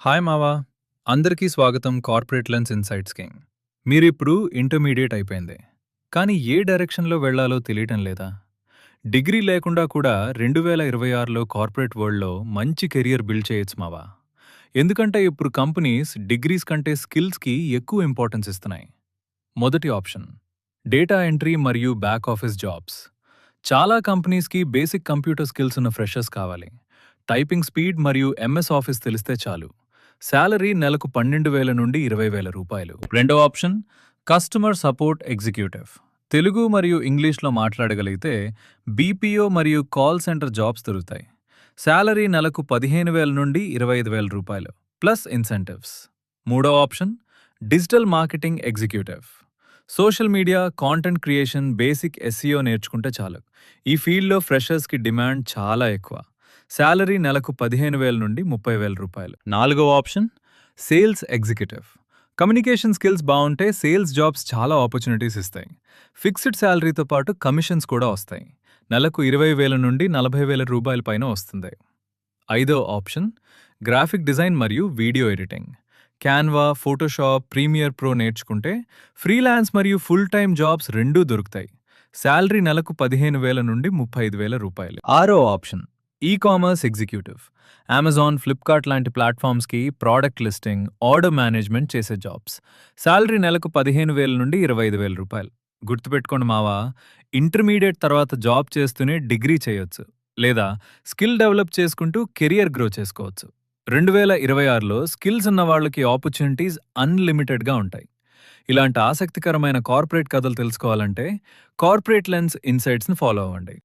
Hi మావా! అందరికీ స్వాగతం కార్పొరేట్ లెన్స్ ఇన్సైట్స్‌కి. మీరిప్పుడు ఇంటర్మీడియేట్ అయిపోయింది. కానీ ఏ డైరెక్షన్‌లో వెళ్ళాలో తెలియటం లేదా? డిగ్రీ లేకుండా కూడా 2026లో కార్పొరేట్ వరల్డ్‌లో మంచి కెరియర్ బిల్డ్ చేయొచ్చు మావా. ఎందుకంటే ఇప్పుడు కంపెనీస్ డిగ్రీస్ కంటే స్కిల్స్‌కి ఎక్కువ ఇంపార్టెన్స్ ఇస్తున్నాయి. మొదటి ఆప్షన్ డేటా ఎంట్రీ మరియు బ్యాక్ ఆఫీస్ జాబ్స్. చాలా కంపెనీస్‌కి బేసిక్ కంప్యూటర్ స్కిల్స్ ఉన్న ఫ్రెషర్స్ కావాలి. టైపింగ్ స్పీడ్ మరియు ఎంఎస్ ఆఫీస్ తెలిస్తే చాలు. శాలరీ నెలకు 12,000 నుండి 20,000 రూపాయలు. రెండో option customer support executive. Telugu మరియు ఇంగ్లీష్లో మాట్లాడగలిగితే బీపీఓ మరియు కాల్ సెంటర్ జాబ్స్ దొరుకుతాయి. శాలరీ నెలకు 15,000 నుండి 25,000 రూపాయలు ప్లస్ ఇన్సెంటివ్స్. మూడో option digital marketing executive. Social media content creation basic SEO నేర్చుకుంటే చాలు. ఈ ఫీల్డ్లో ఫ్రెషర్స్కి డిమాండ్ చాలా ఎక్కువ. శాలరీ నెలకు 15,000 నుండి 30,000 రూపాయలు. నాలుగో option sales executive. Communication skills బాగుంటే సేల్స్ జాబ్స్ చాలా ఆపర్చునిటీస్ ఇస్తాయి. ఫిక్స్డ్ శాలరీతో పాటు కమిషన్స్ కూడా వస్తాయి. నెలకు 20,000 నుండి 40,000 రూపాయల పైన వస్తుంది. ఐదో ఆప్షన్ గ్రాఫిక్ డిజైన్ మరియు video editing. Canva, Photoshop, Premiere Pro నేర్చుకుంటే ఫ్రీలాన్స్ మరియు ఫుల్ టైమ్ జాబ్స్ రెండూ దొరుకుతాయి. శాలరీ నెలకు 15,000 నుండి 35,000 రూపాయలు. ఆరో option e-commerce executive. Amazon, Flipkart లాంటి ప్లాట్ఫామ్స్కి ప్రోడక్ట్ లిస్టింగ్, ఆర్డర్ మేనేజ్మెంట్ చేసే జాబ్స్. శాలరీ నెలకు 15,000 నుండి 25,000 రూపాయలు. గుర్తుపెట్టుకోండి మావా, ఇంటర్మీడియట్ తర్వాత జాబ్ చేస్తూనే డిగ్రీ చేయొచ్చు, లేదా స్కిల్ డెవలప్ చేసుకుంటూ కెరియర్ గ్రో చేసుకోవచ్చు. 2026లో స్కిల్స్ ఉన్న వాళ్ళకి ఆపర్చునిటీస్ అన్లిమిటెడ్గా ఉంటాయి. ఇలాంటి ఆసక్తికరమైన కార్పొరేట్ కథలు తెలుసుకోవాలంటే కార్పొరేట్ లెన్స్ ఇన్సైట్స్ని ఫాలో అవ్వండి.